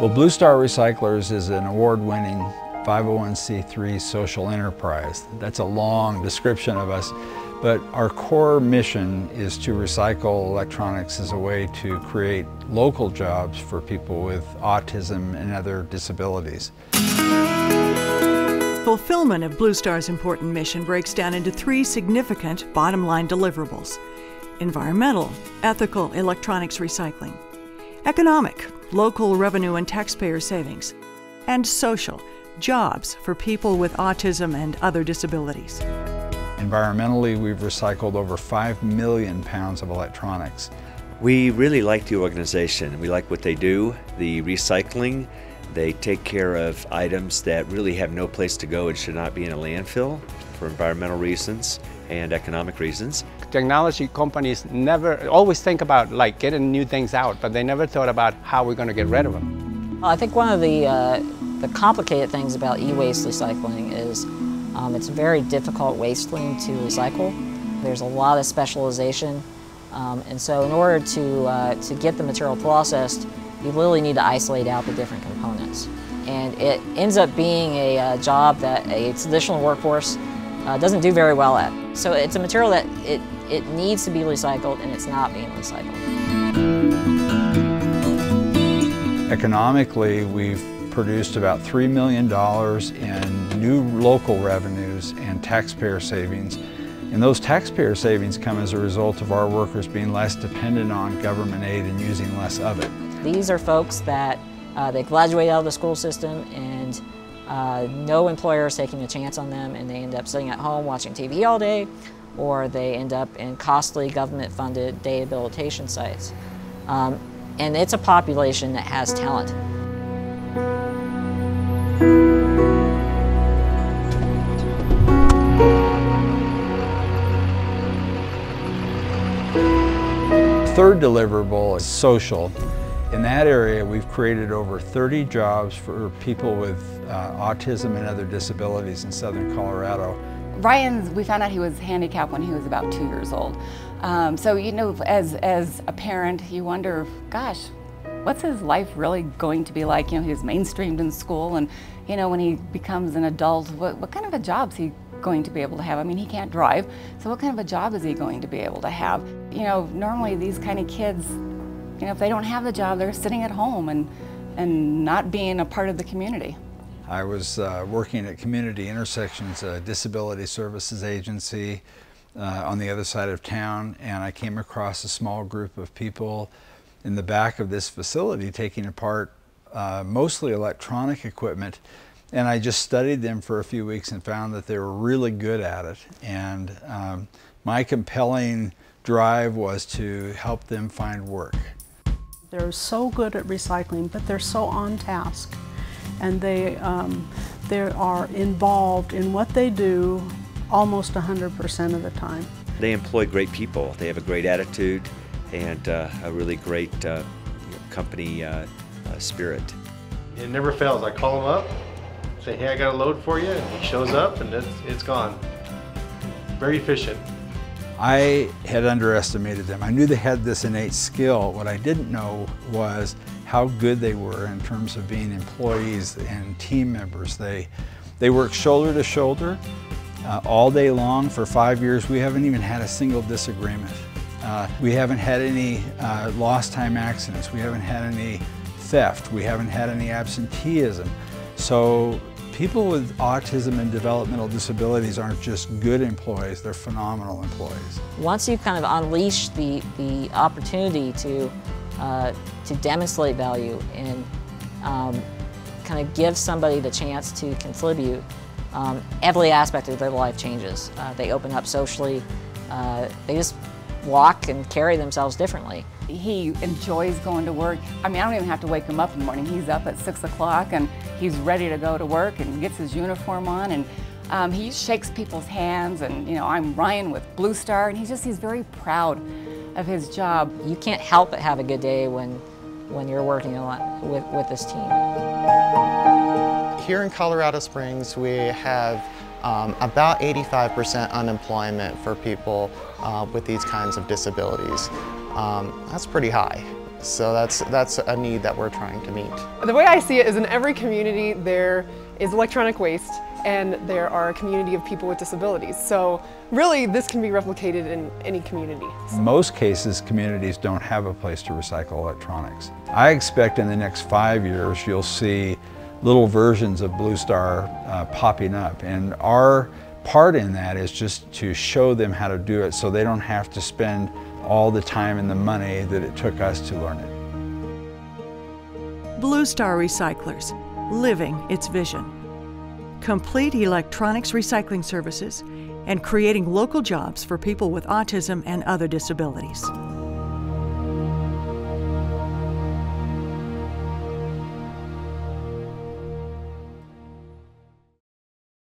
Well, Blue Star Recyclers is an award-winning 501c3 social enterprise. That's a long description of us, but our core mission is to recycle electronics as a way to create local jobs for people with autism and other disabilities. Fulfillment of Blue Star's important mission breaks down into three significant bottom-line deliverables: environmental, ethical electronics recycling; economic, local revenue and taxpayer savings; and social, jobs for people with autism and other disabilities. Environmentally, we've recycled over 5 million pounds of electronics. We really like the organization. We like what they do, the recycling. They take care of items that really have no place to go and should not be in a landfill for environmental reasons and economic reasons. Technology companies always think about getting new things out, but they never thought about how we're going to get rid of them. I think one of the complicated things about e-waste recycling is it's a very difficult waste stream to recycle. There's a lot of specialization, and so in order to get the material processed, you literally need to isolate out the different components. And it ends up being a job that a traditional workforce doesn't do very well at. So it's a material that it needs to be recycled, and it's not being recycled. Economically, we've produced about $3 million in new local revenues and taxpayer savings. And those taxpayer savings come as a result of our workers being less dependent on government aid and using less of it. These are folks that they graduate out of the school system and no employer is taking a chance on them, and they end up sitting at home watching TV all day, or they end up in costly government-funded day rehabilitation sites. And it's a population that has talent. Third deliverable is social. In that area, we've created over 30 jobs for people with autism and other disabilities in southern Colorado. Ryan, we found out he was handicapped when he was about 2 years old. So, you know, as a parent, you wonder, gosh, what's his life really going to be like? You know, he was mainstreamed in school, and, you know, when he becomes an adult, what kind of a job is he going to be able to have? I mean, he can't drive, so what kind of a job is he going to be able to have? You know, normally these kind of kids, you know, if they don't have the job, they're sitting at home and not being a part of the community. I was working at Community Intersections, a disability services agency on the other side of town, and I came across a small group of people in the back of this facility taking apart mostly electronic equipment, and I just studied them for a few weeks and found that they were really good at it. And my compelling drive was to help them find work. They're so good at recycling, but they're so on task, and they are involved in what they do almost 100% of the time. They employ great people. They have a great attitude and a really great company spirit. It never fails. I call him up, say, hey, I got a load for you, and he shows up and it's gone. Very efficient. I had underestimated them. I knew they had this innate skill. What I didn't know was how good they were in terms of being employees and team members. They work shoulder to shoulder all day long for 5 years. We haven't even had a single disagreement. We haven't had any lost time accidents. We haven't had any theft. We haven't had any absenteeism. So people with autism and developmental disabilities aren't just good employees, they're phenomenal employees. Once you kind of unleash the opportunity to demonstrate value and kind of give somebody the chance to contribute, every aspect of their life changes. They open up socially, they just walk and carry themselves differently. He enjoys going to work. I mean, I don't even have to wake him up in the morning. He's up at 6 o'clock and he's ready to go to work and gets his uniform on, and he shakes people's hands, and, you know, I'm Ryan with Blue Star, and he's very proud of his job. You can't help but have a good day when you're working a lot with this team. Here in Colorado Springs, we have about 85% unemployment for people with these kinds of disabilities. That's pretty high. So that's a need that we're trying to meet. The way I see it is in every community there is electronic waste and there are a community of people with disabilities. So really this can be replicated in any community. In most cases, communities don't have a place to recycle electronics. I expect in the next 5 years you'll see little versions of Blue Star popping up, and our part in that is just to show them how to do it so they don't have to spend all the time and the money that it took us to learn it. Blue Star Recyclers, living its vision. Complete electronics recycling services and creating local jobs for people with autism and other disabilities.